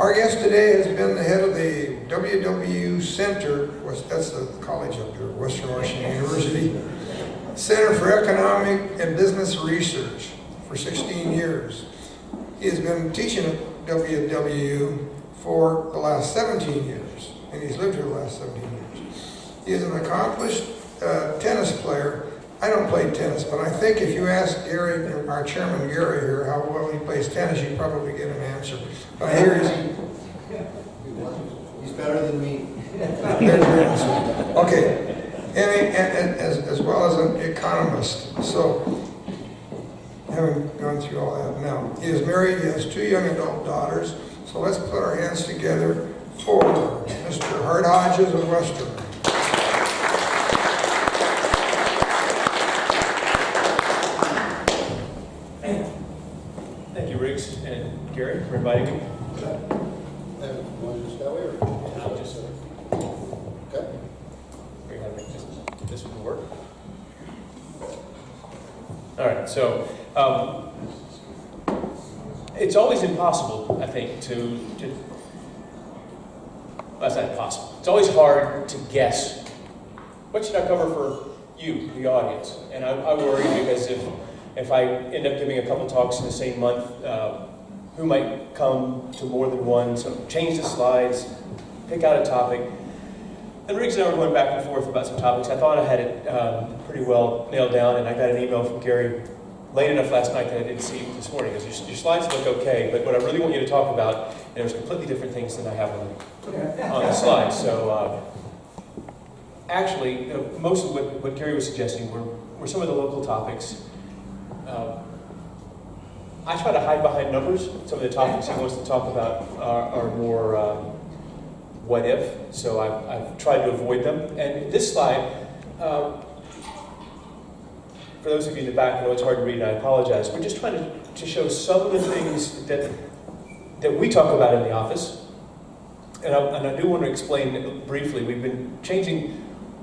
Our guest today has been the head of the WWU Center, that's the college up here, Western Washington University, Center for Economic and Business Research for 16 years. He has been teaching at WWU for the last 17 years, and he's lived here the last 17 years. He is an accomplished tennis player. I don't play tennis, but I think if you ask Gary, our chairman Gary here, how well he plays tennis, you'd probably get an answer. But here he's better than me. Okay, and as well as an economist. So, having gone through all that now, he is married, he has 2 young adult daughters. So let's put our hands together for Mr. Hart Hodges of Western. Thank you, Riggs and Gary, for inviting me. This would work. All right, so it's always impossible, I think, that's not impossible. It's always hard to guess what should I cover for you, the audience. And I worry because if I end up giving a couple talks in the same month, who might come to more than one? So change the slides, pick out a topic. And Riggs and I were going back and forth about some topics. I thought I had it pretty well nailed down, and I got an email from Gary late enough last night that I didn't see it this morning. Because your slides look okay, but what I really want you to talk about, and there's completely different things than I have on the slides. So actually, most of what Gary was suggesting were some of the local topics. I try to hide behind numbers. Some of the topics he wants to talk about are more what if, so I've tried to avoid them. And this slide, for those of you in the back, I know it's hard to read and I apologize. We're just trying to show some of the things that we talk about in the office. And I do want to explain briefly, we've been changing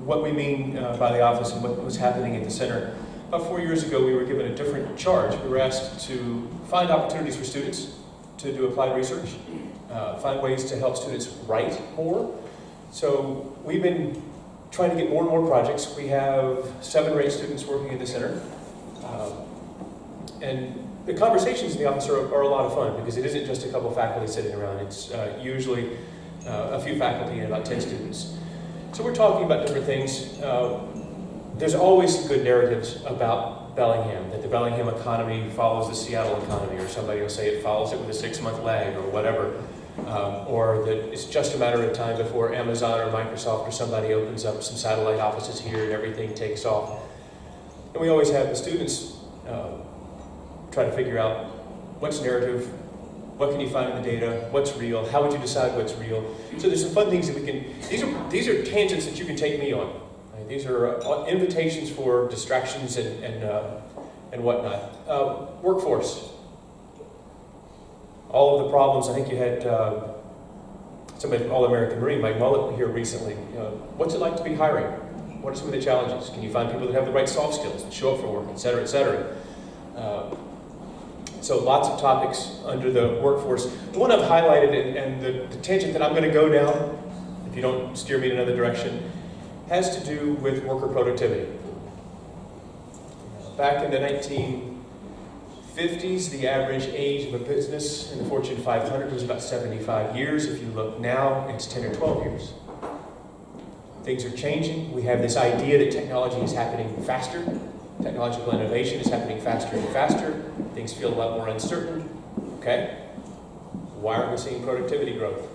what we mean by the office and what was happening at the center. About 4 years ago, we were given a different charge. We were asked to find opportunities for students to do applied research, find ways to help students write more. So we've been trying to get more and more projects. We have 7 or 8 students working in the center. And the conversations in the office are a lot of fun because it isn't just a couple faculty sitting around. It's usually a few faculty and about 10 students. So we're talking about different things. There's always some good narratives about Bellingham, that the Bellingham economy follows the Seattle economy, or somebody will say it follows it with a 6-month lag, or whatever. Or that it's just a matter of time before Amazon or Microsoft or somebody opens up some satellite offices here and everything takes off. And we always have the students try to figure out what's narrative, what can you find in the data, what's real, how would you decide what's real. So there's some fun things that we can, these are tangents that you can take me on. Right? These are invitations for distractions and whatnot. Workforce. All of the problems, I think you had somebody from All-American Marine, Mike Mullet, here recently. What's it like to be hiring? What are some of the challenges? Can you find people that have the right soft skills and show up for work, et cetera, et cetera? So lots of topics under the workforce. The one I've highlighted, and the tangent that I'm going to go down, if you don't steer me in another direction, has to do with worker productivity. Back in the 1950s, the average age of a business in the Fortune 500 was about 75 years. If you look now, it's 10 or 12 years. Things are changing. We have this idea that technology is happening faster. Technological innovation is happening faster and faster. Things feel a lot more uncertain. Okay? Why aren't we seeing productivity growth?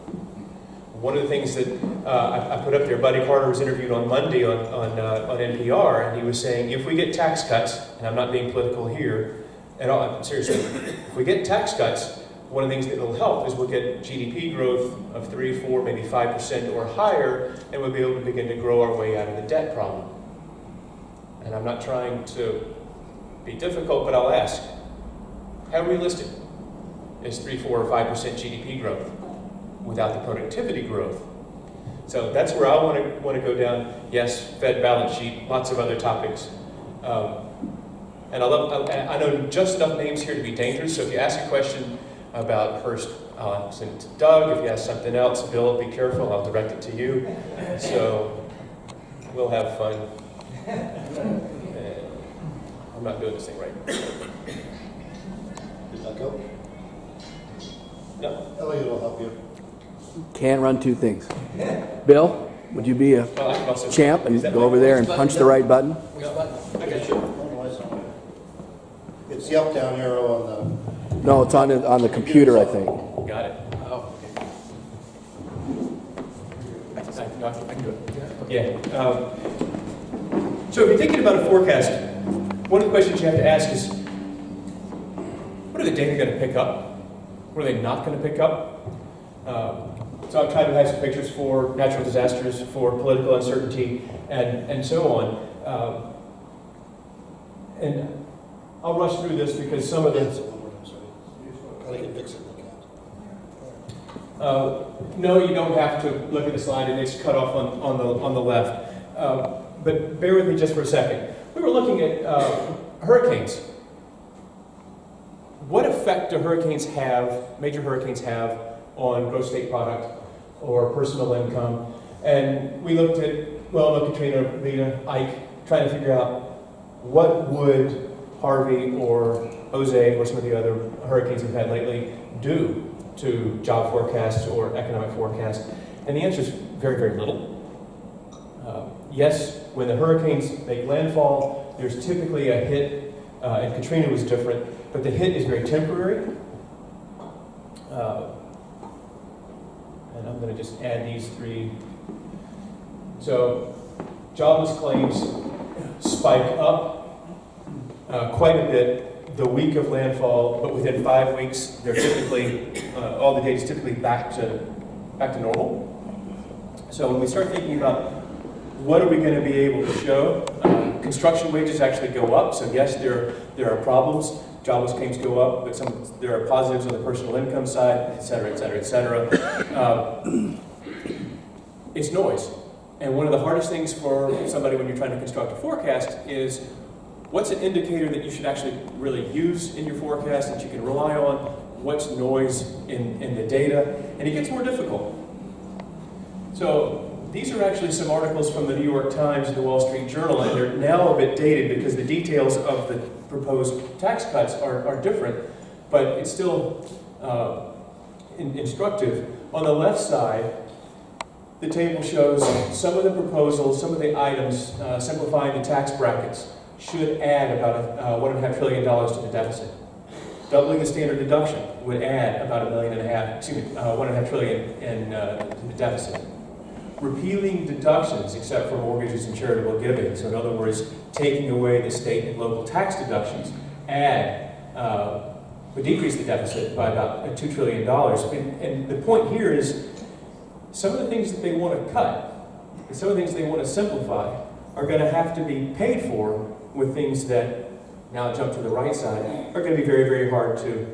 One of the things that I put up there, Buddy Carter was interviewed on Monday on NPR, and he was saying, if we get tax cuts, and I'm not being political here at all, seriously, if we get tax cuts, one of the things that will help is we'll get GDP growth of 3, 4, maybe 5% or higher, and we'll be able to begin to grow our way out of the debt problem. And I'm not trying to be difficult, but I'll ask, how realistic is 3, 4, or 5% GDP growth without the productivity growth? So that's where I want to go down. Yes, Fed balance sheet, lots of other topics. And I know just enough names here to be dangerous, so if you ask a question about Hearst I'll send it to Doug. If you have something else, Bill, be careful. I'll direct it to you. So we'll have fun. I'm not doing this thing right. Did that go? No. Elliot will help you. Can't run two things. Bill, would you be a Well, I can also champ and go over there and punch the right button? I got you. It's the up down arrow on No, it's on the computer, I think. Got it. Oh, okay. I can do it. Yeah. So if you're thinking about a forecast, one of the questions you have to ask is, what are the data going to pick up? What are they not going to pick up? So I've tried to have some pictures for natural disasters, for political uncertainty, and so on. And I'll rush through this because some of the... I can fix it. No, you don't have to look at the slide, and it's cut off on the left. But bear with me just for a second. We were looking at hurricanes. What effect do major hurricanes have on gross state product or personal income? And we looked at, Katrina, Rita, Ike, trying to figure out what would Harvey or Jose or some of the other hurricanes we've had lately do to job forecasts or economic forecasts. And the answer is very, very little. Yes, when the hurricanes make landfall, there's typically a hit, and Katrina was different, but the hit is very temporary. And I'm going to just add these three. So, jobless claims spike up quite a bit the week of landfall, but within 5 weeks, they're typically, all the data is typically back to normal. So when we start thinking about what are we going to be able to show, construction wages actually go up. So yes, there are problems. Jobless claims go up, but there are positives on the personal income side, et cetera, et cetera, et cetera. It's noise. And one of the hardest things for somebody when you're trying to construct a forecast is what's an indicator that you should actually really use in your forecast that you can rely on? What's noise in the data? And it gets more difficult. So these are actually some articles from the New York Times and the Wall Street Journal, and they're now a bit dated because the details of the proposed tax cuts are different, but it's still instructive. On the left side, the table shows some of the proposals, some of the items simplifying the tax brackets should add about $1.5 trillion to the deficit. Doubling the standard deduction would add about $1.5 trillion to the deficit. Repealing deductions except for mortgages and charitable giving, so in other words, taking away the state and local tax deductions, would decrease the deficit by about $2 trillion. And the point here is some of the things that they want to cut and some of the things they want to simplify are going to have to be paid for with things that, now jump to the right side, are going to be very, very hard to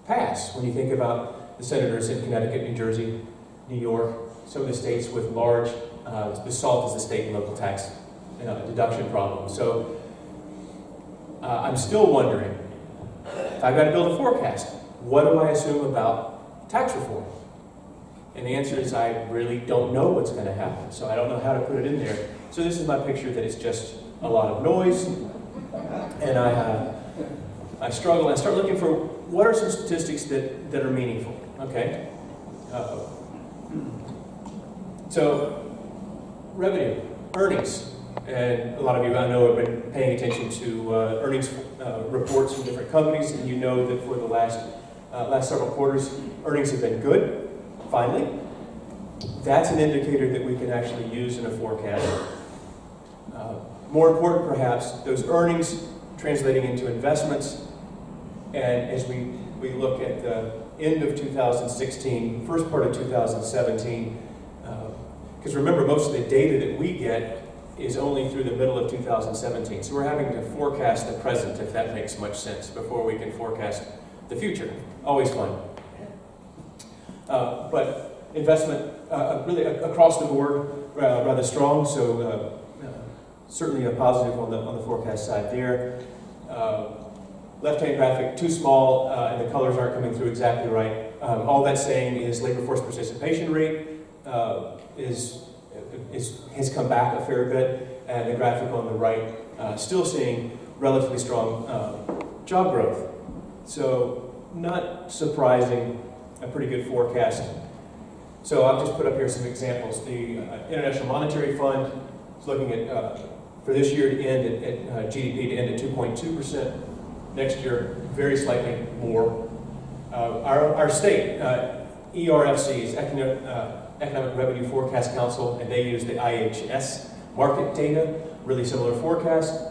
pass when you think about the senators in Connecticut, New Jersey, New York, some of the states with large, the SALT is the state and local tax deduction problem. So I'm still wondering, if I've got to build a forecast, what do I assume about tax reform? And the answer is I really don't know what's going to happen, so I don't know how to put it in there. So this is my picture that is just a lot of noise, and I struggle. I start looking for what are some statistics that are meaningful, okay? So revenue, earnings, and a lot of you I know have been paying attention to earnings reports from different companies, and you know that for the last several quarters, earnings have been good, finally. That's an indicator that we can actually use in a forecast. More important perhaps, those earnings translating into investments, and as we look at the end of 2016, first part of 2017, because remember, most of the data that we get is only through the middle of 2017. So we're having to forecast the present, if that makes much sense, before we can forecast the future. Always fun. But investment really across the board rather strong, so certainly a positive on the forecast side there. Left-hand graphic, too small, and the colors aren't coming through exactly right. All that's saying is labor force participation rate has come back a fair bit, and the graphic on the right still seeing relatively strong job growth. So not surprising, a pretty good forecast. So I've just put up here some examples. The International Monetary Fund is looking at, for this year to end at GDP to end at 2.2%. Next year, very slightly more. Our state, ERFC is Economic Revenue Forecast Council, and they use the IHS market data, really similar forecast.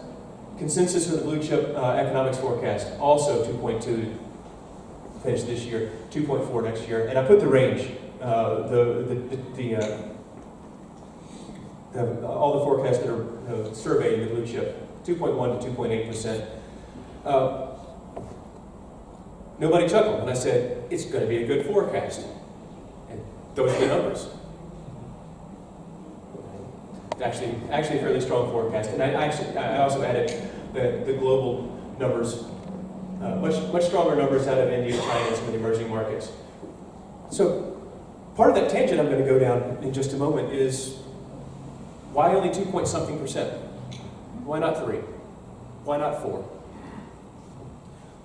Consensus for the blue chip economics forecast, also 2.2 finish this year, 2.4 next year. And I put the range, all the forecasts that are surveyed in the blue chip, 2.1 to 2.8%. Nobody chuckled when I said, it's going to be a good forecast. And those are the numbers. Actually a fairly strong forecast. And I also added the global numbers, much stronger numbers out of India, China, and some of the emerging markets. So part of that tangent I'm going to go down in just a moment is why only 2-point-something%? Why not 3? Why not 4?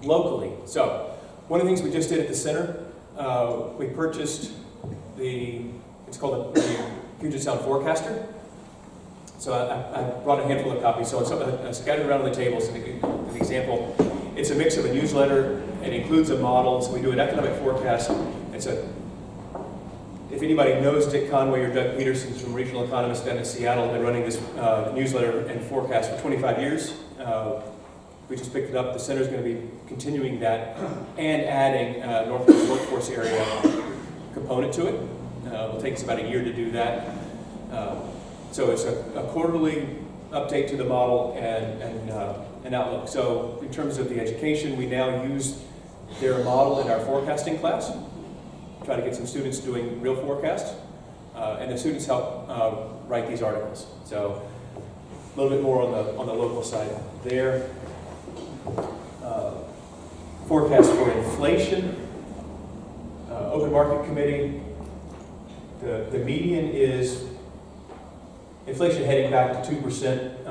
Locally, so one of the things we just did at the center, we purchased it's called the Puget Sound Forecaster. So I brought a handful of copies, so it's scattered around on the tables. An example, it's a mix of a newsletter, it includes a model, so we do an economic forecast. If anybody knows Dick Conway or Doug Peterson from Regional Economists down in Seattle, been running this newsletter and forecast for 25 years. We just picked it up. The center's going to be continuing that and adding a Northwest workforce area component to it. It'll take us about a year to do that. So it's a quarterly update to the model and an outlook. So in terms of the education, we now use their model in our forecasting class. Try to get some students doing real forecasts. And the students help write these articles. So a little bit more on the local side there. Forecast for inflation, open market committee. The median is inflation heading back to 2%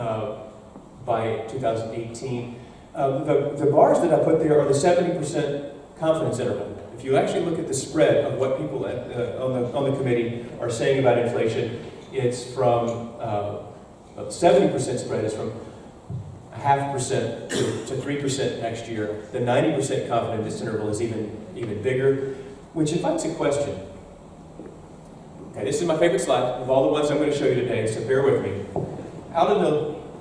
by 2018. The bars that I put there are the 70% confidence interval. If you actually look at the spread of what people on the committee are saying about inflation, it's from 70% spread is from 0.5% to 3% next year. The 90% confidence interval is even bigger, which invites a question. Okay, this is my favorite slide of all the ones I'm going to show you today, so bear with me. Out of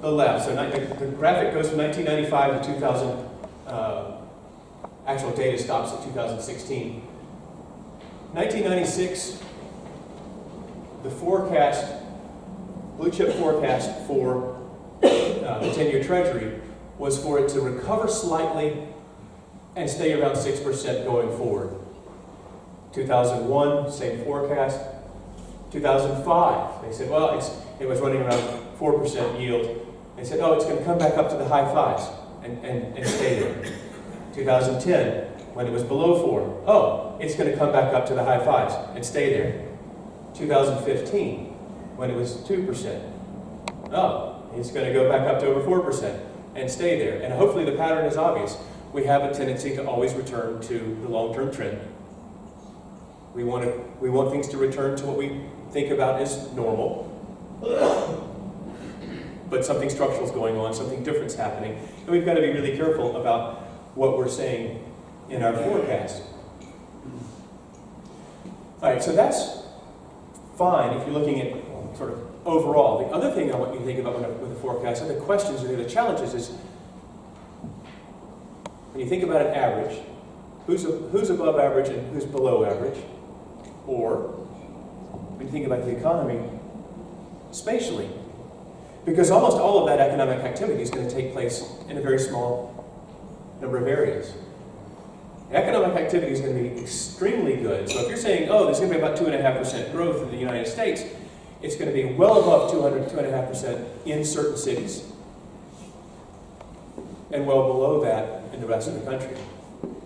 the left, so the graphic goes from 1995 to 2000. Actual data stops at 2016. 1996, the forecast, blue chip forecast for the 10-year Treasury was for it to recover slightly and stay around 6% going forward. 2001, same forecast. 2005, they said, well, it was running around 4% yield. They said, oh, it's going to come back up to the high 5s and stay there. 2010, when it was below 4, oh, it's going to come back up to the high 5s and stay there. 2015, when it was 2%, oh, it's going to go back up to over 4% and stay there. And hopefully the pattern is obvious. We have a tendency to always return to the long-term trend. We want things to return to what we think about as normal. But something structural is going on, something different is happening. And we've got to be really careful about what we're saying in our forecast. All right, so that's fine if you're looking at sort of overall. The other thing I want you to think about with a forecast, and the questions or the challenges is, when you think about an average, who's above average and who's below average? Or, when you think about the economy, spatially. Because almost all of that economic activity is going to take place in a very small number of areas. Economic activity is going to be extremely good. So if you're saying, oh, there's going to be about 2.5% growth in the United States, it's going to be well above 2.5% in certain cities, and well below that in the rest of the country.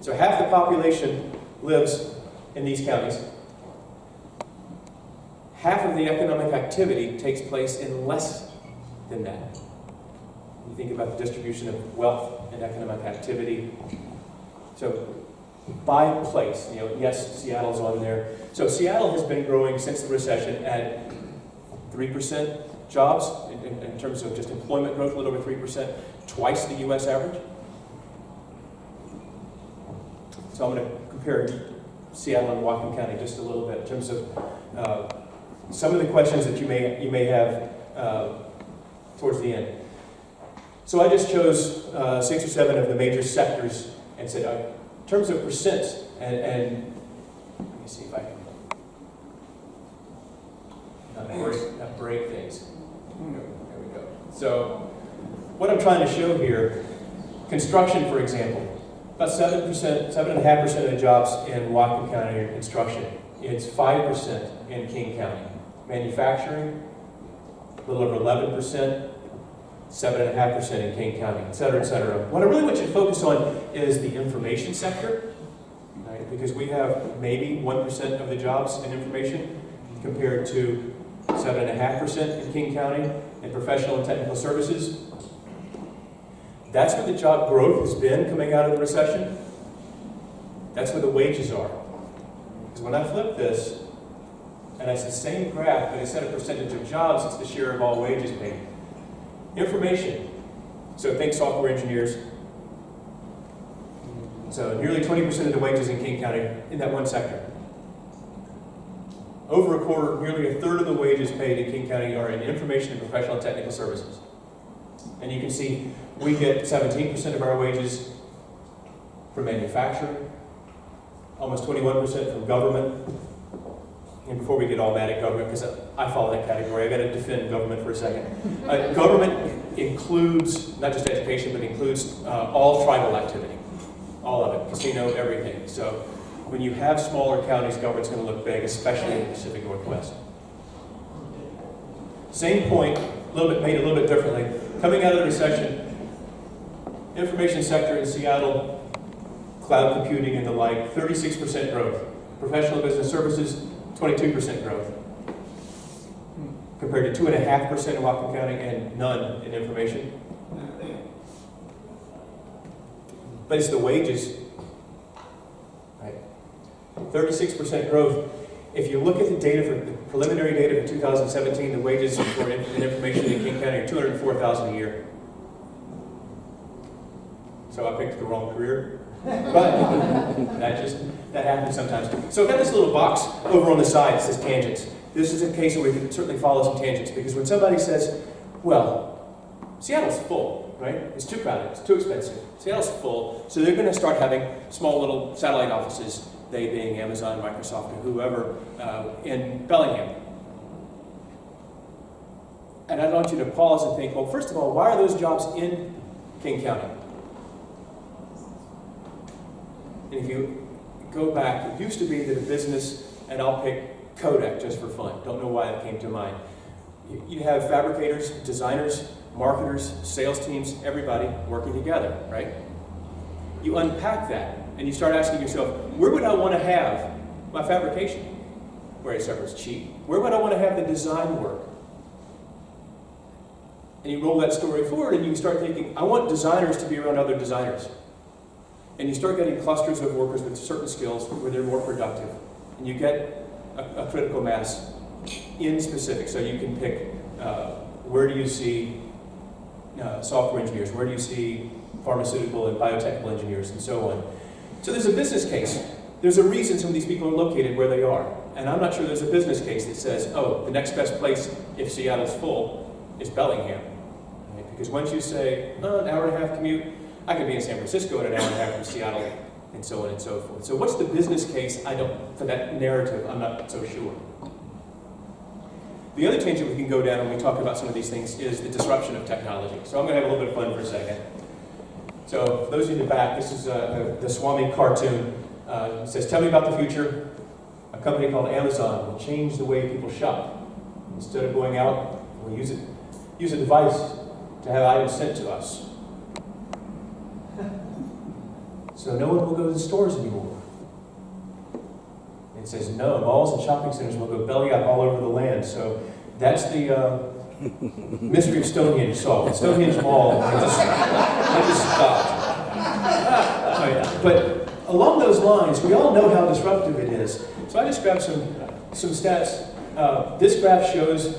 So half the population lives in these counties. Half of the economic activity takes place in less than that. You think about the distribution of wealth and economic activity. So by place, yes, Seattle's on there. So Seattle has been growing since the recession at 3% jobs in terms of just employment growth, a little over 3%, twice the U.S. average. So I'm going to compare Seattle and Whatcom County just a little bit in terms of some of the questions that you may have towards the end. So I just chose 6 or 7 of the major sectors and said, in terms of percent, and let me see if I can not break things. There we go. So what I'm trying to show here, construction, for example, about 7%, 7.5% of the jobs in Whatcom County are construction. It's 5% in King County. Manufacturing, a little over 11%, 7.5% in King County, et cetera, et cetera. What I really want you to focus on is the information sector, right? Because we have maybe 1% of the jobs in information compared to 7.5% in King County in professional and technical services. That's where the job growth has been coming out of the recession. That's where the wages are. Because when I flip this, and it's the same graph, but instead of percentage of jobs, it's the share of all wages paid. Information. So think software engineers. So nearly 20% of the wages in King County in that one sector. Over a quarter, nearly a third of the wages paid in King County are in information and professional and technical services. And you can see we get 17% of our wages from manufacturing, almost 21% from government. And before we get all mad at government, because I follow that category, I got to defend government for a second. Government includes not just education, but includes all tribal activity, all of it, casino, everything. So when you have smaller counties, government's going to look big, especially in the Pacific Northwest. Same point, made a little bit differently. Coming out of the recession, information sector in Seattle, cloud computing and the like, 36% growth. Professional business services, 22% growth, compared to 2.5% in Whatcom County and none in information. But it's the wages, right? 36% growth. If you look at the data for the preliminary data for 2017, the wages for information in King County are $204,000 a year. So I picked the wrong career. But that happens sometimes. So I've got this little box over on the side that says tangents. This is a case where we can certainly follow some tangents, because when somebody says, well, Seattle's full, right? It's too crowded, it's too expensive. Seattle's full, so they're going to start having small little satellite offices, they being Amazon, Microsoft, or whoever, in Bellingham. And I want you to pause and think, well, first of all, why are those jobs in King County? And if you go back, it used to be that a business, and I'll pick Kodak just for fun, don't know why it came to mind. You have fabricators, designers, marketers, sales teams, everybody working together, right? You unpack that, and you start asking yourself, where would I want to have my fabrication? Where it's cheap. Where would I want to have the design work? And you roll that story forward, and you start thinking, I want designers to be around other designers. And you start getting clusters of workers with certain skills where they're more productive. And you get a critical mass in specific. So you can pick where do you see software engineers, where do you see pharmaceutical and biotechnical engineers, and so on. So there's a business case. There's a reason some of these people are located where they are. And I'm not sure there's a business case that says, oh, the next best place if Seattle's full is Bellingham. Right? Because once you say, oh, an hour and a half commute, I could be in San Francisco in an hour and a half from Seattle, and so on and so forth. So what's the business case? For that narrative, I'm not so sure. The other tangent we can go down when we talk about some of these things is the disruption of technology. So I'm going to have a little bit of fun for a second. So for those of you in the back, this is the Swami cartoon. It says, tell me about the future. A company called Amazon will change the way people shop. Instead of going out, we'll use a device to have items sent to us. So no one will go to the stores anymore. And it says, no, malls and shopping centers will go belly up all over the land. So that's the mystery of Stonehenge solved. Stonehenge Mall, they just stopped. But along those lines, we all know how disruptive it is. So I just grabbed some stats. This graph shows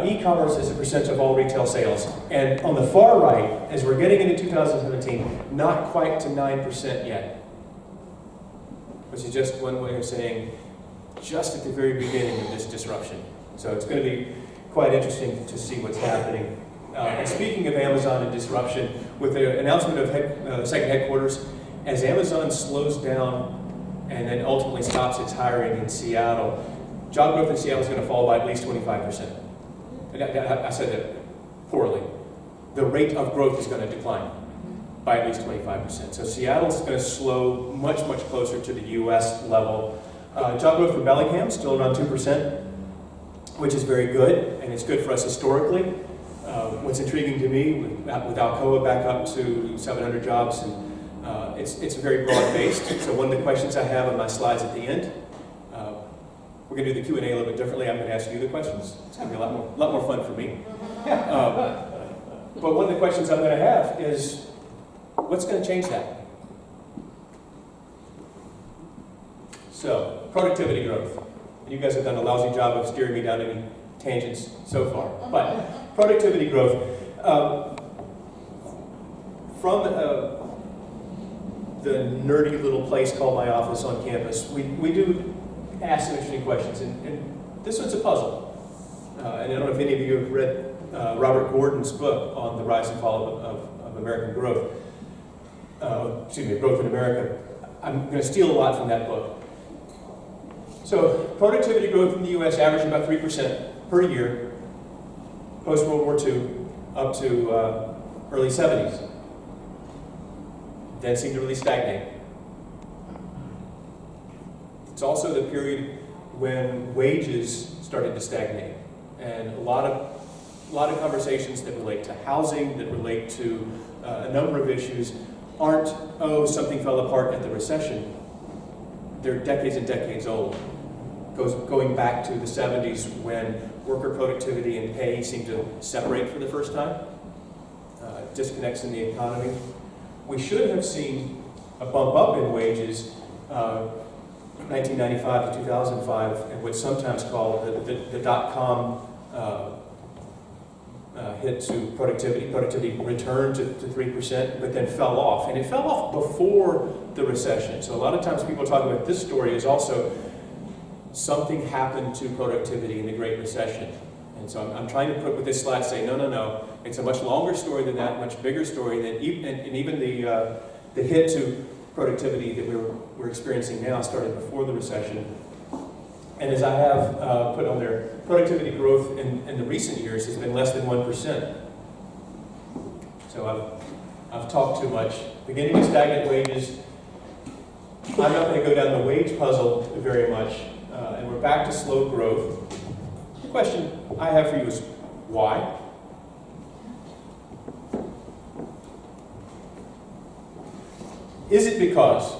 e-commerce as a percent of all retail sales. And on the far right, as we're getting into 2017, not quite to 9% yet. Which is just one way of saying just at the very beginning of this disruption. So it's going to be quite interesting to see what's happening. And speaking of Amazon and disruption, with the announcement of second headquarters, as Amazon slows down and then ultimately stops its hiring in Seattle, job growth in Seattle is going to fall by at least 25%. And I said that poorly. The rate of growth is going to decline by at least 25%. So Seattle's going to slow much, much closer to the US level. Job growth in Bellingham still around 2%, which is very good, and it's good for us historically. What's intriguing to me, with Alcoa back up to 700 jobs, and it's very broad-based. So one of the questions I have on my slides at the end, we're going to do the Q&A a little bit differently. I'm going to ask you the questions. It's going to be a lot more fun for me. But one of the questions I'm going to have is, what's going to change that? So, productivity growth. You guys have done a lousy job of steering me down any tangents so far. But productivity growth. From the nerdy little place called my office on campus, we do ask some interesting questions. And this one's a puzzle. And I don't know if any of you have read Robert Gordon's book on the rise and fall of American growth. Growth in America. I'm going to steal a lot from that book. So, productivity growth in the U.S. averaged about 3% per year, post-World War II, up to early 70s. Then seemed to really stagnate. It's also the period when wages started to stagnate. And a lot of conversations that relate to housing, that relate to a number of issues, aren't, something fell apart at the recession. They're decades and decades old. Going back to the 70s when worker productivity and pay seemed to separate for the first time. Disconnects in the economy. We should have seen a bump up in wages 1995 to 2005, and what's sometimes called the dot-com hit to productivity. Productivity returned to 3%, but then fell off. And it fell off before the recession. So a lot of times people talk about this story is also something happened to productivity in the Great Recession. And so I'm trying to put with this slide, say, no. It's a much longer story than that, much bigger story than even the hit to productivity that we're experiencing now started before the recession. And as I have put on there, productivity growth in the recent years has been less than 1%. So I've talked too much. Beginning with stagnant wages. I'm not going to go down the wage puzzle very much. And we're back to slow growth. The question I have for you is, why? Is it because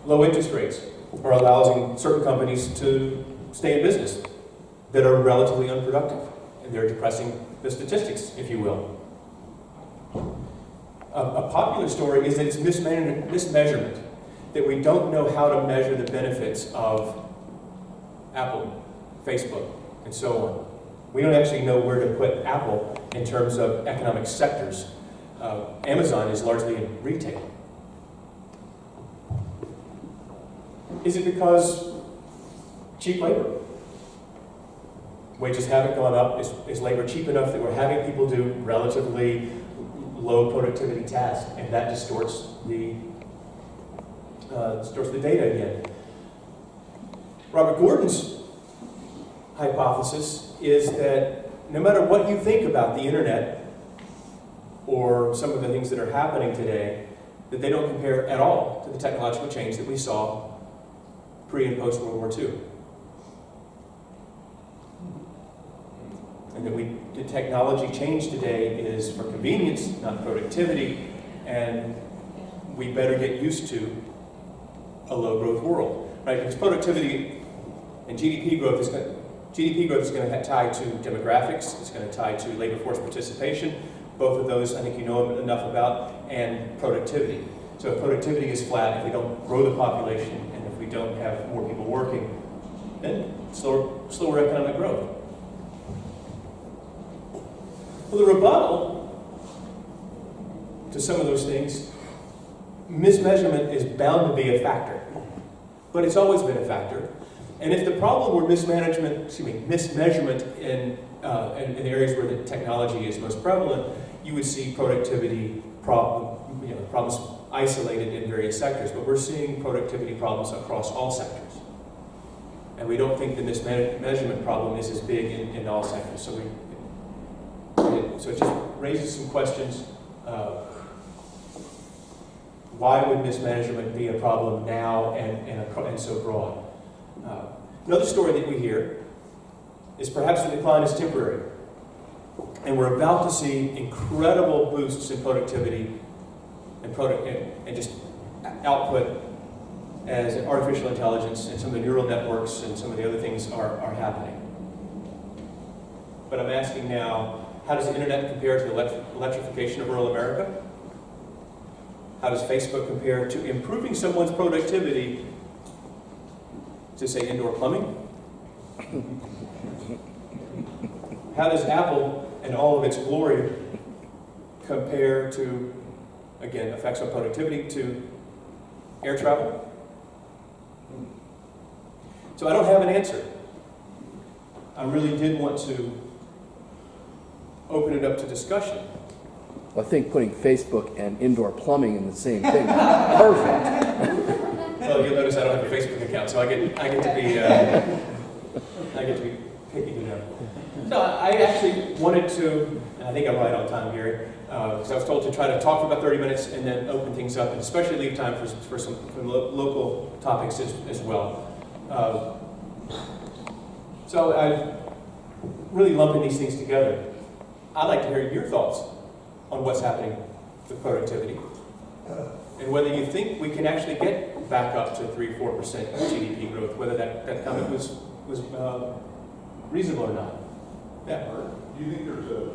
low interest rates are allowing certain companies to stay in business that are relatively unproductive, and they're depressing the statistics, if you will? A popular story is that it's mismeasurement, that we don't know how to measure the benefits of Apple, Facebook, and so on. We don't actually know where to put Apple in terms of economic sectors. Amazon is largely in retail. Is it because cheap labor? Wages haven't gone up. Is labor cheap enough that we're having people do relatively low productivity tasks, and that distorts the data again? Robert Gordon's hypothesis is that no matter what you think about the internet or some of the things that are happening today, that they don't compare at all to the technological change that we saw pre- and post-World War II. And that the technology change today is for convenience, not productivity, and we better get used to a low-growth world. right? Because productivity and GDP growth is going to tie to demographics. It's going to tie to labor force participation. Both of those, I think you know enough about, and productivity. So if productivity is flat, if we don't grow the population, and if we don't have more people working, then slower economic growth. Well, the rebuttal to some of those things, mismeasurement is bound to be a factor, but it's always been a factor. And if the problem were mismeasurement in the areas where the technology is most prevalent, you would see productivity problems isolated in various sectors. But we're seeing productivity problems across all sectors. And we don't think the mismeasurement problem is as big in all sectors. So it just raises some questions. Why would mismanagement be a problem now and so broad? Another story that we hear is perhaps the decline is temporary. And we're about to see incredible boosts in productivity and just output as artificial intelligence and some of the neural networks and some of the other things are happening. But I'm asking now, how does the internet compare to the electrification of rural America? How does Facebook compare to improving someone's productivity to, say, indoor plumbing? How does Apple and all of its glory compare to, again, effects on productivity to air travel? So I don't have an answer. I really did want to open it up to discussion. I think putting Facebook and indoor plumbing in the same thing, perfect. Well, you'll notice I don't have a Facebook account, so I get to be picky to know. So I actually wanted to, and I think I'm right on time, Gary, because I was told to try to talk for about 30 minutes and then open things up, and especially leave time for some local topics as well. So I'm really lumping these things together. I'd like to hear your thoughts on what's happening with productivity, and whether you think we can actually get back up to 3-4% GDP growth, whether that comment was reasonable or not. Yeah. Hart, do you think there's an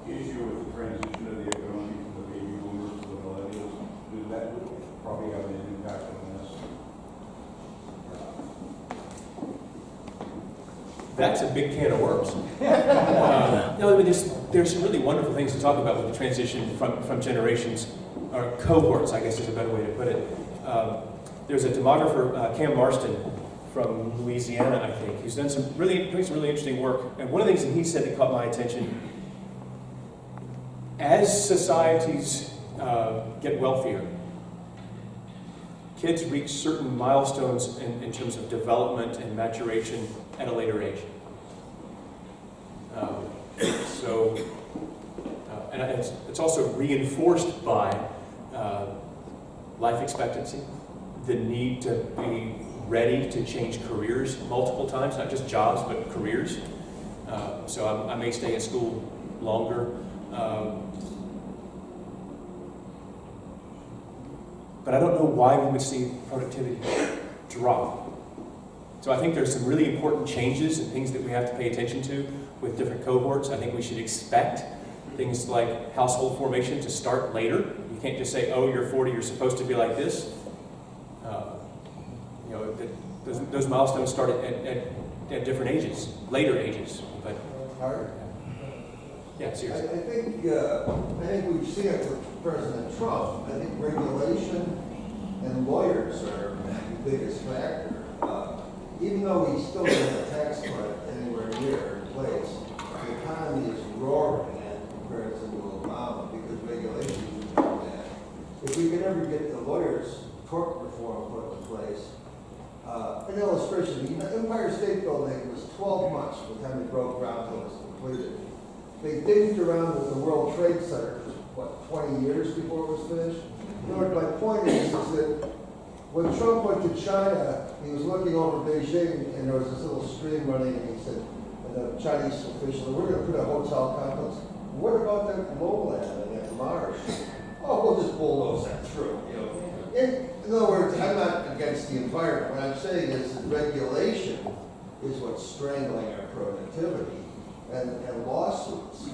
issue with the transition of the economy from the baby boomers to the millennials? Does that probably have an impact on this? That's a big can of worms. No, I mean, there's some really wonderful things to talk about with the transition from generations, or cohorts, I guess is a better way to put it. There's a demographer, Cam Marston, from Louisiana, I think. He's doing some really interesting work. And one of the things that he said that caught my attention, as societies get wealthier, kids reach certain milestones in terms of development and maturation at a later age. And it's also reinforced by life expectancy, the need to be ready to change careers multiple times, not just jobs, but careers. So I may stay in school longer. But I don't know why we would see productivity drop. So I think there's some really important changes and things that we have to pay attention to with different cohorts. I think we should expect things like household formation to start later. You can't just say, oh, you're 40, you're supposed to be like this. Those milestones start at different ages, later ages. But Hart? yeah, seriously. I think we've seen it with President Trump. I think regulation and lawyers are the biggest factor. Even though we still don't have a tax cut anywhere near in place, the economy is roaring in comparison to Obama because regulations are doing that. If we could ever get the lawyers' tort reform put in place, an illustration, the Empire State Building was 12 months by the time they broke ground till it was completed. They digged around with the World Trade Center for, 20 years before it was finished? You know, my point is that when Trump went to China, he was looking over Beijing, and there was this little stream running, and he said, and the Chinese official, we're going to put a hotel complex. What about that lowland and that marsh? Oh, we'll just bulldoze that through. In other words, I'm not against the environment. What I'm saying is that regulation is what's strangling our productivity and lawsuits.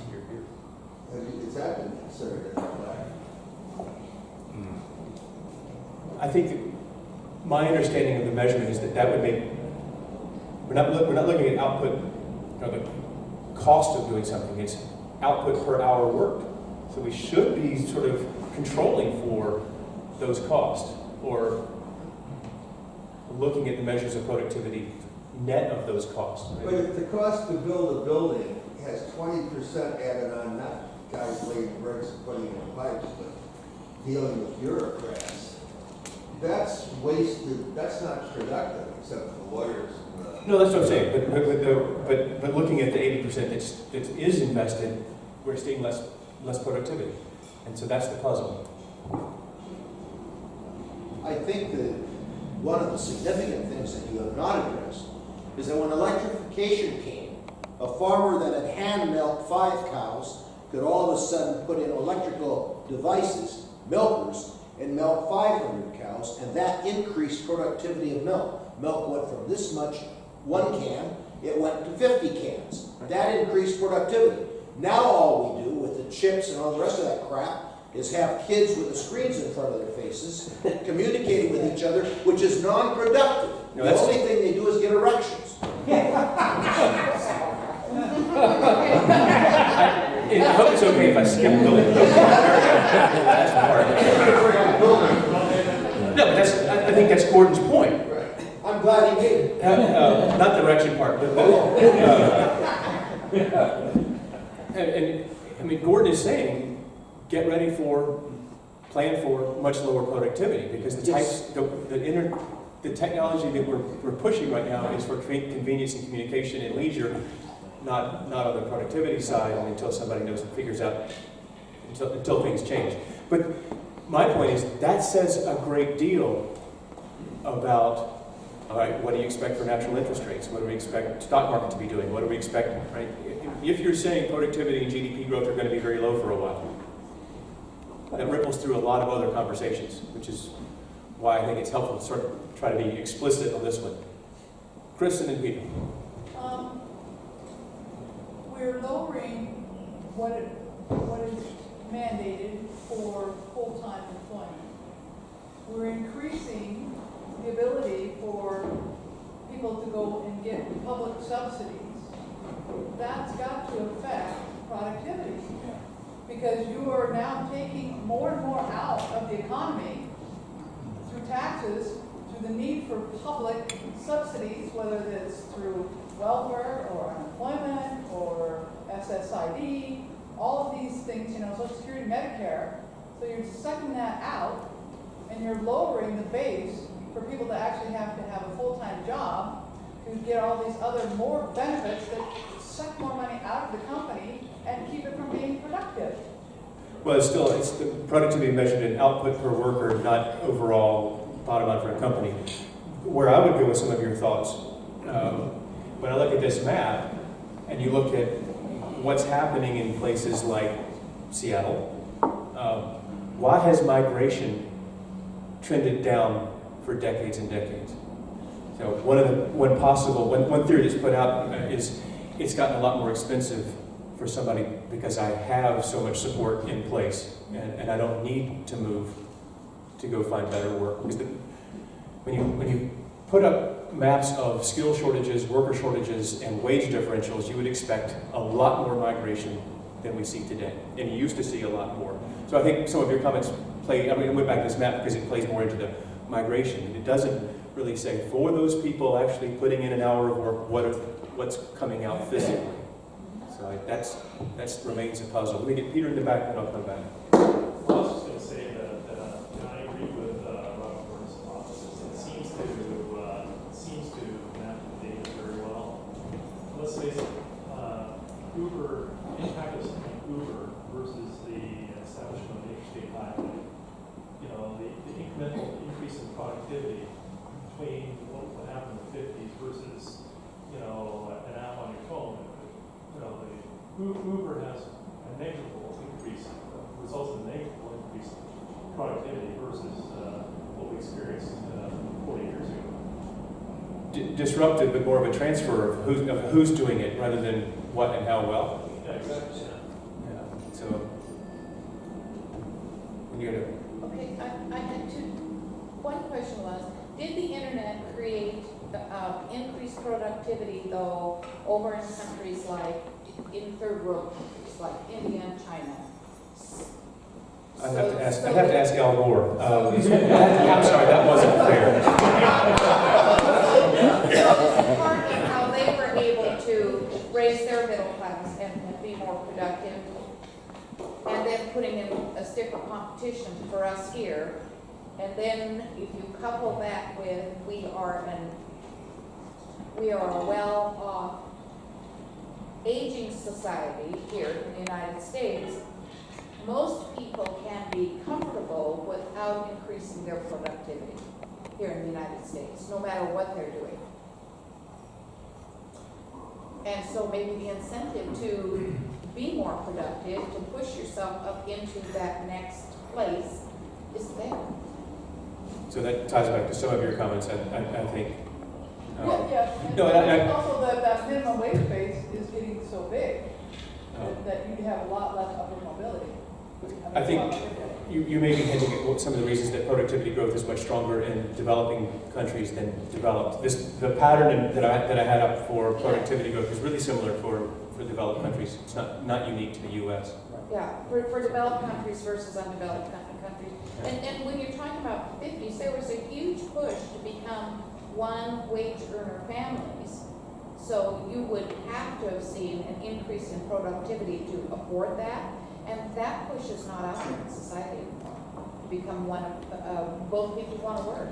Has that been considered in that way? I think that my understanding of the measurement is that would make, we're not looking at output, the cost of doing something, it's output per hour worked. So we should be sort of controlling for those costs, or looking at the measures of productivity net of those costs. Right? But if the cost to build a building has 20% added on, not guys laying bricks and putting in pipes, but dealing with bureaucrats, that's wasted, that's not productive, except for the lawyers. No, that's what I'm saying. But looking at the 80% that is invested, we're seeing less productivity, and so that's the puzzle. I think that one of the significant things that you have not addressed is that when electrification came, a farmer that had hand milked 5 cows could all of a sudden put in electrical devices, milkers, and milk 500 cows, and that increased productivity of milk. Milk went from this much, 1 can, it went to 50 cans. That increased productivity. Now all we do with the chips and all the rest of that crap is have kids with the screens in front of their faces, communicating with each other, which is non-productive. No, the only thing they do is get erections. I hope it's okay if I skip the last part. No, but I think that's Gordon's point. Right. I'm glad he did it. Not the erection part, but and I mean, Gordon is saying, get ready for, plan for much lower productivity, because the technology that we're pushing right now is for convenience and communication and leisure, not on the productivity side, until somebody figures out, until things change. But my point is, that says a great deal about, all right, what do you expect for natural interest rates? What do we expect the stock market to be doing? What do we expect, right? If you're saying productivity and GDP growth are going to be very low for a while, that ripples through a lot of other conversations, which is why I think it's helpful to sort of try to be explicit on this one. Kristen and Peter. We're lowering what is mandated for full-time employment. We're increasing the ability for people to go and get public subsidies. That's got to affect productivity, because you are now taking more and more out of the economy through taxes, through the need for public subsidies, whether it's through welfare or unemployment or SSID, all of these things, Social Security, Medicare. So you're sucking that out, and you're lowering the base for people to actually have to have a full-time job to get all these other more benefits that suck more money out of the company and keep it from being productive. Well, it's the productivity measured in output per worker, not overall bottom line for a company. Where I would go with some of your thoughts, when I look at this map, and you look at what's happening in places like Seattle, why has migration trended down for decades and decades? So one theory that's put out is it's gotten a lot more expensive for somebody because I have so much support in place, and I don't need to move to go find better work. Because when you put up maps of skill shortages, worker shortages, and wage differentials, you would expect a lot more migration than we see today. And you used to see a lot more. So I think some of your comments I went back to this map because it plays more into the migration. It doesn't really say for those people actually putting in an hour of work, what's coming out physically. So that remains a puzzle. Let me get Peter in the back, and I'll come back. I was just going to say that I agree with Robert Gordon's hypothesis. It seems to map the data very well. Let's face it, Uber, impact of something like Uber versus the establishment of the interstate highway. The incremental increase in productivity between what happened in the 50s versus an app on your phone. Uber has a negligible increase, results in a negligible increase in productivity versus experienced 40 years ago. Disruptive, but more of a transfer of who's doing it rather than what and how well. Yeah, exactly. Yeah. So, you gotta, Okay, I had one question was, did the internet create increased productivity though over in countries like, in third world countries like India and China? I'd have to ask Al Gore. I'm sorry, that wasn't fair. So part of how they were able to raise their middle class and be more productive, and then putting in a stiffer competition for us here, and then if you couple that with we are a well-off aging society here in the United States, most people can be comfortable without increasing their productivity here in the United States, no matter what they're doing. And so maybe the incentive to be more productive, to push yourself up into that next place is there. So that ties back to some of your comments, I think. Yeah. No, And also that minimum wage base is getting so big that you have a lot less upper mobility. I think you may be hinting at some of the reasons that productivity growth is much stronger in developing countries than developed. The pattern that I had up for productivity growth is really similar for developed countries. It's not unique to the U.S. Yeah, for developed countries versus undeveloped countries. And when you're talking about 50s, there was a huge push to become one wage earner families. So you would have to have seen an increase in productivity to afford that. And that push is not out there in society anymore. To become one of, both people want to work.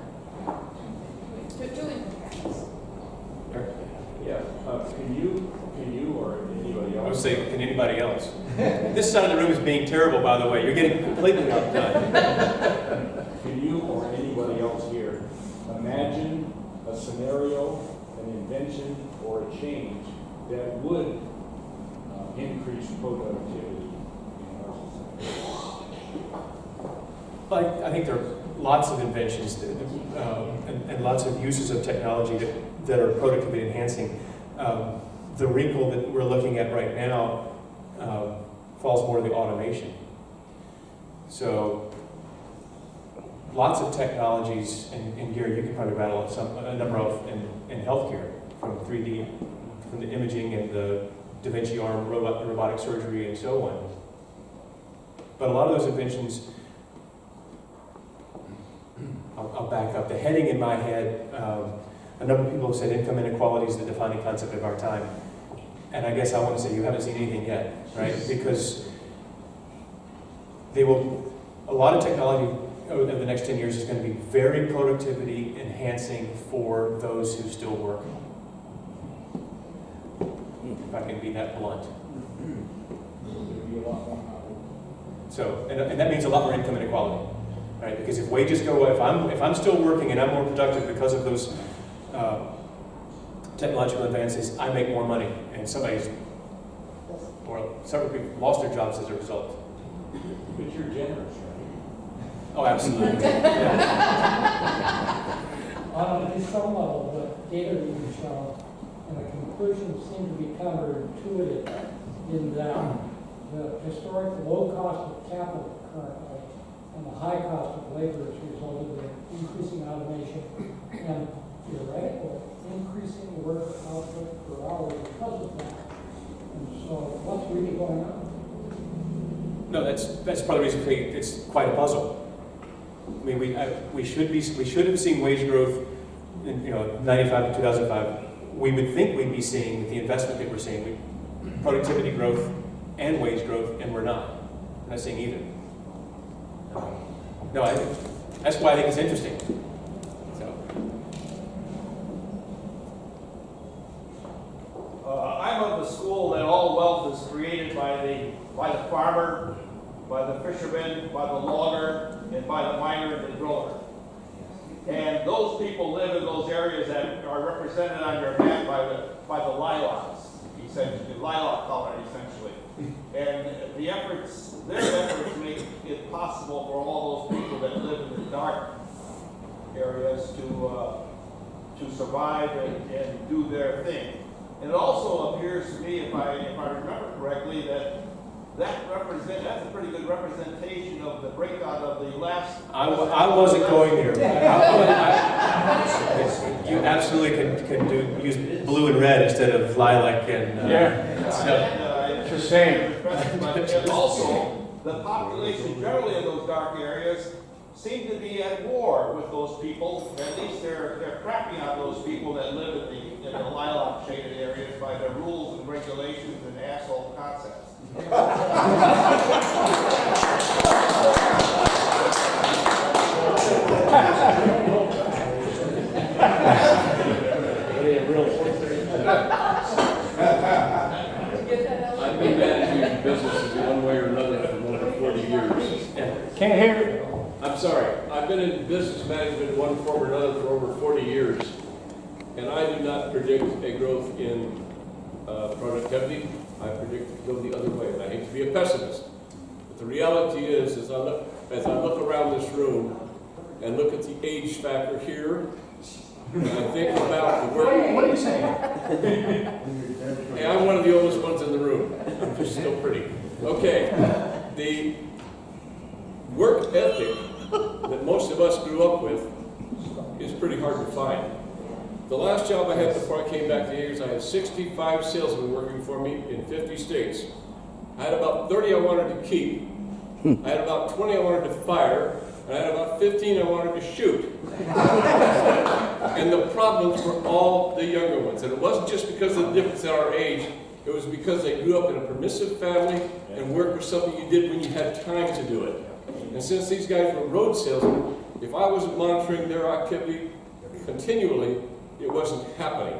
Two income families. Yeah, can you or anybody I would else? say, can anybody else? This side of the room is being terrible, by the way. You're getting completely outdone. Can you or anybody else here imagine a scenario, an invention, or a change that would increase productivity in our society? But I think there are lots of inventions and lots of uses of technology that are productivity enhancing. The wrinkle that we're looking at right now falls more to the automation. So lots of technologies, and Gary, you can probably rattle a number of in healthcare, from 3D, from the imaging and the Da Vinci arm, robotic surgery, and so on. But a lot of those inventions, I'll back up. The heading in my head, a number of people have said income inequality is the defining concept of our time. And I guess I want to say you haven't seen anything yet, right? Because a lot of technology over the next 10 years is going to be very productivity enhancing for those who still work. If I can be that blunt. So, and that means a lot more income inequality, right? Because if wages go up, if I'm still working and I'm more productive because of those technological advances, I make more money, and several people lost their jobs as a result. But you're generous, right? Oh, absolutely. On some level, the data that you show and the conclusions seem to be counterintuitive in that the historic low cost of capital currently and the high cost of labor has resulted in increasing automation and theoretically increasing work output per hour because of that. And so what's really going on? No, that's part of the reason it's quite a puzzle. I mean, we should have seen wage growth in 95 to 2005. We would think we'd be seeing with the investment that we're seeing, productivity growth and wage growth, and we're not. We're not seeing either. No, that's why I think it's interesting. So. I'm of the school that all wealth is created by the farmer, by the fisherman, by the logger, and by the miner and the driller. And those people live in those areas that are represented on your map by the lilacs, essentially, lilac color, essentially. And their efforts make it possible for all those people that live in the dark areas to survive and do their thing. And it also appears to me, if I remember correctly, that's a pretty good representation of the breakdown of the last. I wasn't going there. You absolutely can use blue and red instead of lilac and. It's the same. And also, the population generally in those dark areas seem to be at war with those people. At least they're crapping on those people that live in the lilac shaded areas by their rules and regulations and asshole concepts. I've been managing businesses one way or another for over 40 years. Can't hear. I'm sorry. I've been in business management in one form or another for over 40 years, and I do not predict a growth in productivity. I predict it to go the other way, and I hate to be a pessimist. But the reality is, as I look around this room and look at the age factor here, and I think about the work. What are you saying? Hey, I'm one of the oldest ones in the room. I'm just still pretty. Okay. The work ethic that most of us grew up with is pretty hard to find. The last job I had before I came back to Ayers, I had 65 salesmen working for me in 50 states. I had about 30 I wanted to keep. I had about 20 I wanted to fire. And I had about 15 I wanted to shoot. And the problems were all the younger ones. And it wasn't just because of the difference in our age. It was because they grew up in a permissive family and work was something you did when you had time to do it. And since these guys were road salesmen, if I wasn't monitoring their activity continually, it wasn't happening.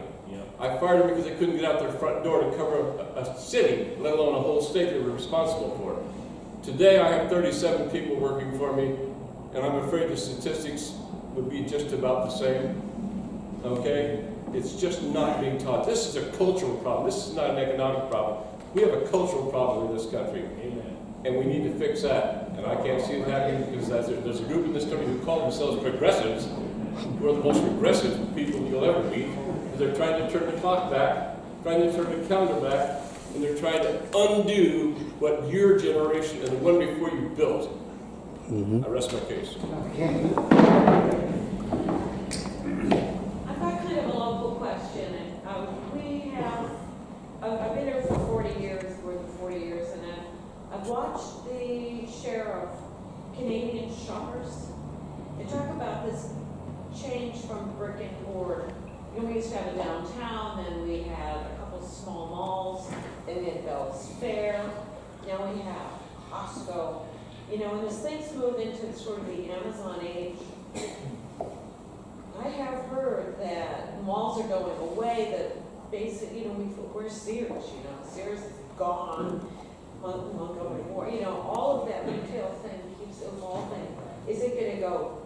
I fired them because they couldn't get out their front door to cover a city, let alone a whole state they were responsible for. Today I have 37 people working for me, and I'm afraid the statistics would be just about the same. Okay? It's just not being taught. This is a cultural problem. This is not an economic problem. We have a cultural problem in this country. Amen. And we need to fix that. And I can't see it happening because there's a group in this country who call themselves progressives, who are the most regressive people you'll ever meet. They're trying to turn the clock back, trying to turn the calendar back, and they're trying to undo what your generation and the one before you built. I rest my case. I've got kind of a local question. I've been here for 40 years, more than 40 years, and I've watched the share of Canadian shoppers. They talk about this change from brick and mortar. We used to have a downtown, then we had a couple small malls, then we had Bell's Fair, now we have Costco. And as things move into sort of the Amazon age, I have heard that malls are going away, that basically, we're Sears, Sears is gone, Montgomery Moore, all of that retail thing keeps evolving. Is it going to go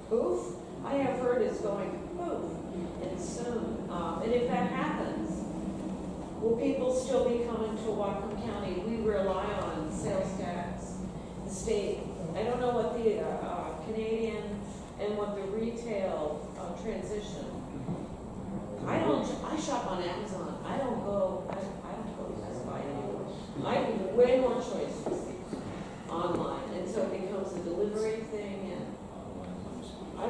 poof? I have heard it's going poof, and soon. And if that happens, will people still be coming to Whatcom County? We rely on sales tax, the state. I don't know what the Canadian and what the retail transition. I shop on Amazon. I don't go to Best Buy anymore. I have way more choices online, and so it becomes a delivery thing. And I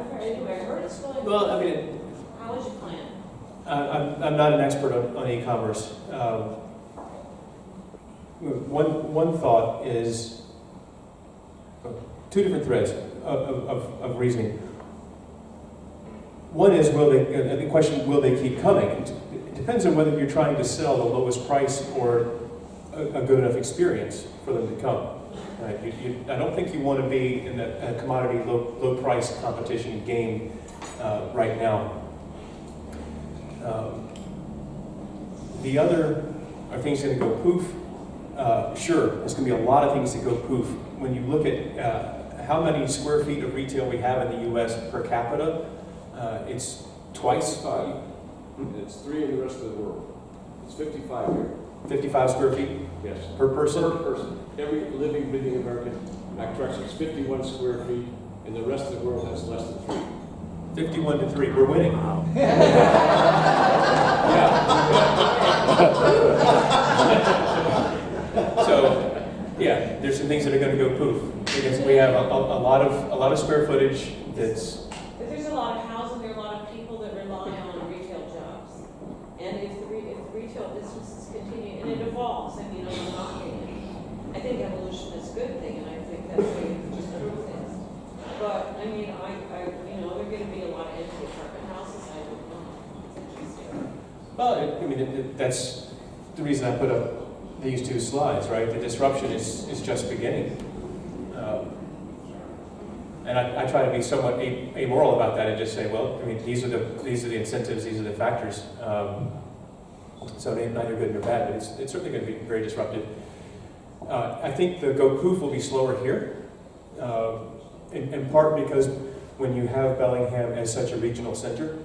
heard it's going. Well, I mean, How is your plan? I'm not an expert on e-commerce. One thought is two different threads of reasoning. One is, the question, will they keep coming? It depends on whether you're trying to sell the lowest price or a good enough experience for them to come. Right? I don't think you want to be in a commodity low price competition game right now. The other, are things going to go poof? Sure, there's going to be a lot of things that go poof. When you look at how many square feet of retail we have in the U.S. per capita, it's twice 5. It's 3 in the rest of the world. It's 55 here. 55 square feet? Yes. Per person? Per person. Every living, breathing American, actually, it's 51 square feet, and the rest of the world has less than 3. 51-3, we're winning. So, yeah, there's some things that are going to go poof because we have a lot of square footage that's. But there's a lot of housing, there are a lot of people that rely on retail jobs. And if the retail businesses continue, and it evolves, I mean, I'm not I think evolution is a good thing, and I think that's the way to just improve things. But, I mean, there are going to be a lot of empty apartment houses, I don't know. It's interesting. Well, I mean, that's the reason I put up these two slides, right? The disruption is just beginning. And I try to be somewhat amoral about that and just say, well, I mean, these are the incentives, these are the factors. So it ain't neither good nor bad, but it's certainly going to be very disruptive. I think the go poof will be slower here, in part because when you have Bellingham as such a regional center,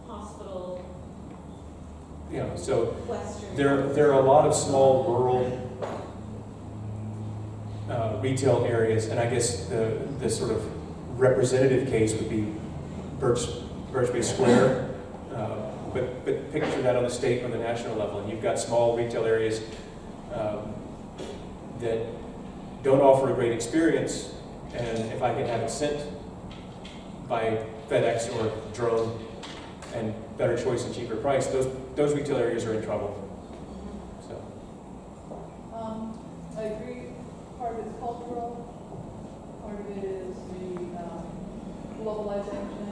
Hospital, so Western. there are a lot of small rural retail areas, and I guess the sort of representative case would be Birchby Square, but picture that on the state or the national level, and you've got small retail areas that don't offer a great experience, and if I can have it sent by FedEx or drone and better choice and cheaper price, those retail areas are in trouble. So. I agree, part of it's cultural, part of it is the globalization,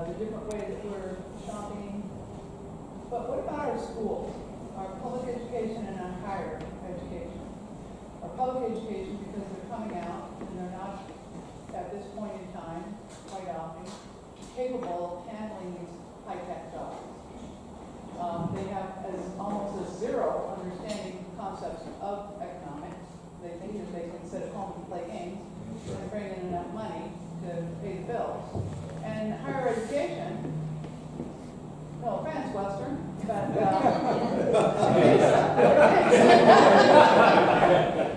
the different ways that we're shopping. But what about our schools, our public education and our higher education? Our public education, because they're coming out and they're not, at this point in time, quite often, capable of handling these high-tech jobs. They have almost a zero understanding concepts of economics. They think that they can sit at home and play games and bring in enough money to pay the bills. And higher education, no offense, Western, but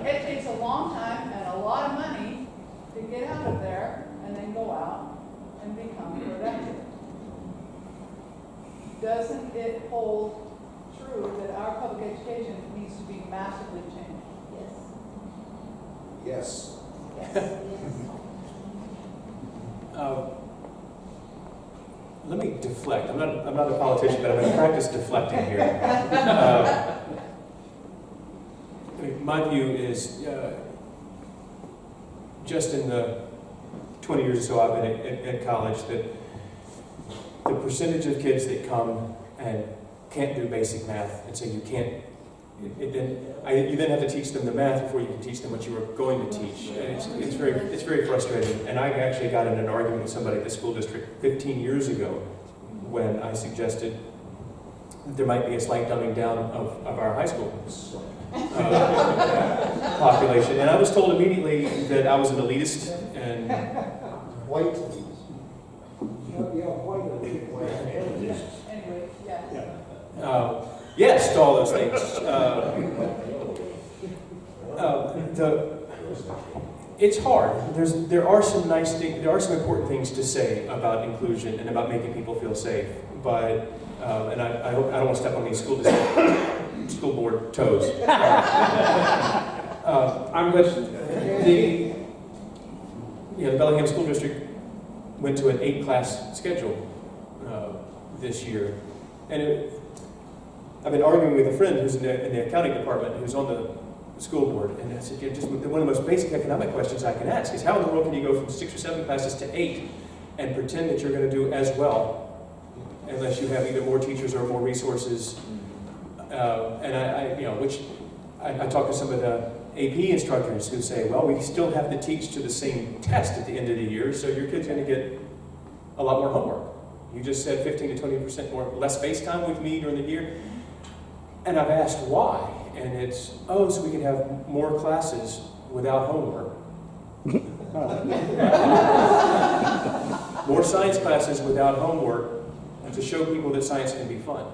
it takes a long time and a lot of money to get out of there and then go out and become productive. Doesn't it hold true that our public education needs to be massively changed? Yes. Let me deflect. I'm not a politician, but I'm going to practice deflecting here. I mean, my view is, just in the 20 years or so I've been at college, that the percentage of kids that come and can't do basic math, and so you can't, you then have to teach them the math before you can teach them what you were going to teach. It's very frustrating. And I actually got in an argument with somebody at the school district 15 years ago when I suggested there might be a slight dumbing down of our high school population. And I was told immediately that I was an elitist and White elitist. White elitist. Anyway, yes. yes, to all those things. It's hard. There are some nice things. There are some important things to say about inclusion and about making people feel safe. But and I don't want to step on these school board toes. I'm listening. The Bellingham School District went to an 8-class schedule this year, and I've been arguing with a friend who's in the accounting department who's on the school board, and I said, just one of the most basic economic questions I can ask is how in the world can you go from 6 or 7 classes to 8 and pretend that you're going to do as well unless you have either more teachers or more resources? And I talked to some of the AP instructors who say, well, we still have to teach to the same test at the end of the year, so your kid's going to get a lot more homework. You just said 15 to 20% less face time with me during the year. And I've asked why, and it's, so we can have more classes without homework. More science classes without homework to show people that science can be fun.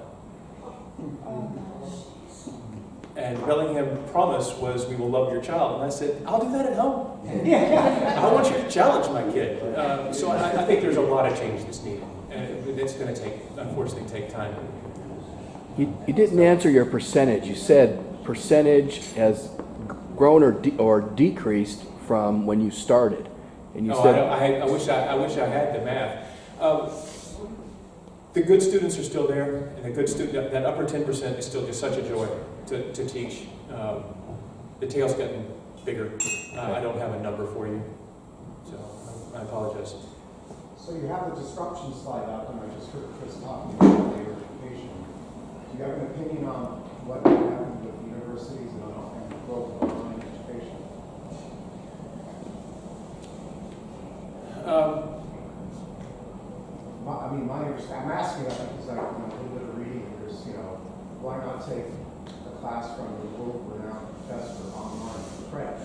And Bellingham promise was, we will love your child. And I said, I'll do that at home. I don't want you to challenge my kid. So I think there's a lot of change that's needed. And it's going to unfortunately take time. You didn't answer your percentage. You said percentage has grown or decreased from when you started. And you said, I wish I had the math. The good students are still there, and the good student, that upper 10% is still just such a joy to teach. The tail's getting bigger. I don't have a number for you, so I apologize. So you have the disruption slide up, and I just heard Chris talking about later education. Do you have an opinion on what happened with universities and growth of online education? I'm asking that because I did a little bit of reading. There's, why not take a class from the world-renowned professor online credit,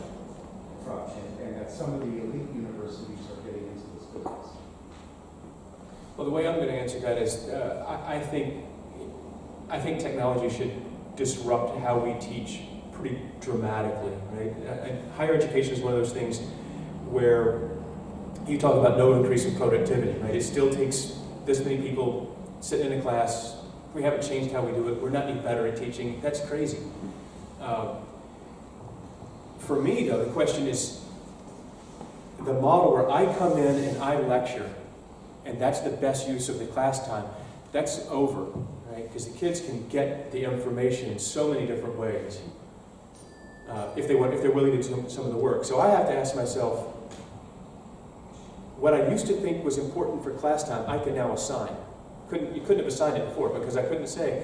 and that some of the elite universities are getting into this business? Well, the way I'm going to answer that is, I think technology should disrupt how we teach pretty dramatically, right? And higher education is one of those things where you talk about no increase in productivity, right? It still takes this many people sitting in a class. We haven't changed how we do it. We're not any better at teaching. That's crazy. For me, though, the question is the model where I come in and I lecture, and that's the best use of the class time. That's over, right? Because the kids can get the information in so many different ways if they're willing to do some of the work. So I have to ask myself, what I used to think was important for class time, I can now assign. You couldn't have assigned it before because I couldn't say,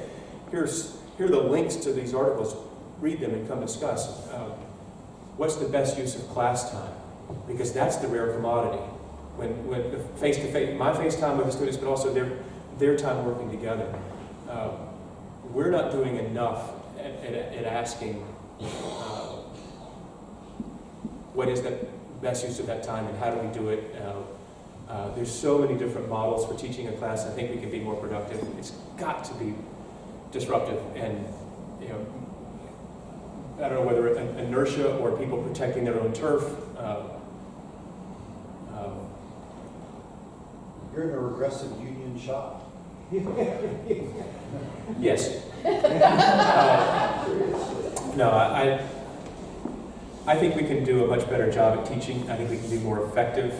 here are the links to these articles, read them and come discuss. What's the best use of class time? Because that's the rare commodity. When face-to-face, my face time with the students, but also their time working together. We're not doing enough at asking what is the best use of that time and how do we do it. There's so many different models for teaching a class. I think we can be more productive. It's got to be disruptive, and I don't know whether it's inertia or people protecting their own turf. You're in a regressive union shop. Yes. No, I think we can do a much better job at teaching. I think we can be more effective.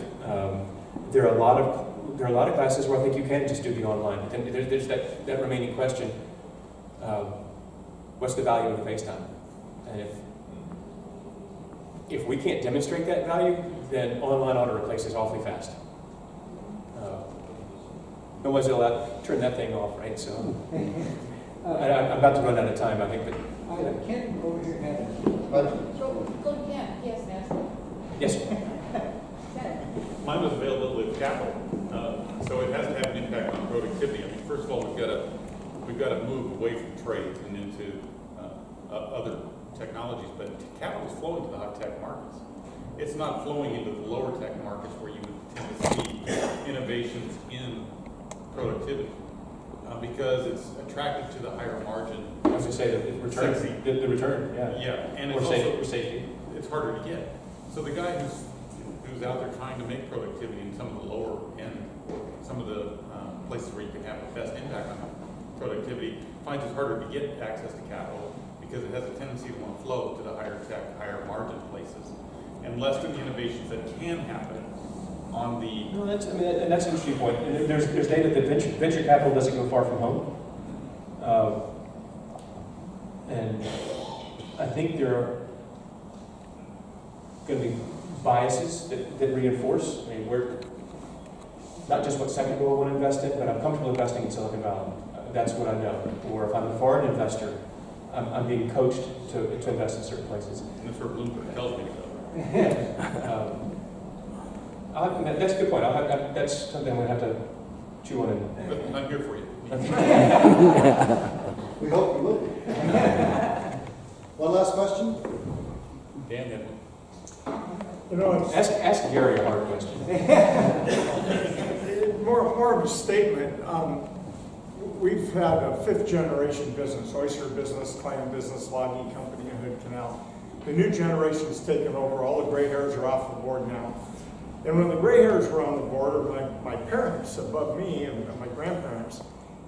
There are a lot of classes where I think you can just do the online. But then there's that remaining question: what's the value of the face time? And if we can't demonstrate that value, then online ought to replace us awfully fast. Otherwise, it'll turn that thing off, right? So I'm about to run out of time, I think. But Ken, over your head. Go to Ken. Yes, Nancy. yes. Mine was availability of capital, so it has to have an impact on productivity. I mean, first of all, we've got to move away from trade and into other technologies, but capital is flowing to the high tech markets. It's not flowing into the lower tech markets where you would tend to see innovations in productivity because it's attracted to the higher margin. I was going to say the return. The return, yeah. Yeah, and or it's safety. It's harder to get. So the guy who's out there trying to make productivity in some of the lower end, some of the places where you can have the best impact on productivity, finds it harder to get access to capital because it has a tendency to want to flow to the higher tech, higher margin places, and less to the innovations that can happen on the. No, that's an interesting point. And there's data that venture capital doesn't go far from home, and I think there are going to be biases that reinforce. I mean, we're not just what sector we want to invest in, but I'm comfortable investing in Silicon Valley. That's what I know. Or if I'm a foreign investor, I'm being coached to invest in certain places. And that's where Bloomberg tells me to go. That's a good point. That's something I'm going to have to chew on. But I'm here for you. We hope you will be. One last question? Dan had one. Ask Gary a hard question. More of a statement. we've had a 5th generation business, oyster business, clam business, logging company in Hood Canal. The new generation's taken over, all the gray hairs are off the board now. And when the gray hairs were on the board, or my parents above me and my grandparents,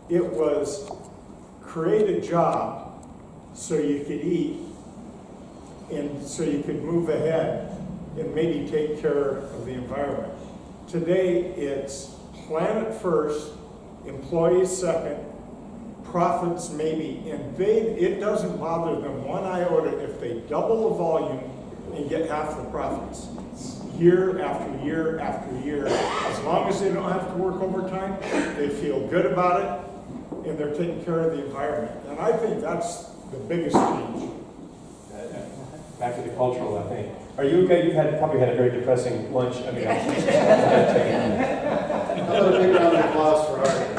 it was create a job so you could eat and so you could move ahead and maybe take care of the environment. Today, it's planet first, employees second, profits maybe, and it doesn't bother them one iota if they double the volume and get half the profits. Year after year after year, as long as they don't have to work overtime, they feel good about it, and they're taking care of the environment. And I think that's the biggest change. Back to the cultural, I think. Are you okay? You've probably had a very depressing lunch. I mean, Another big round of applause for Hart.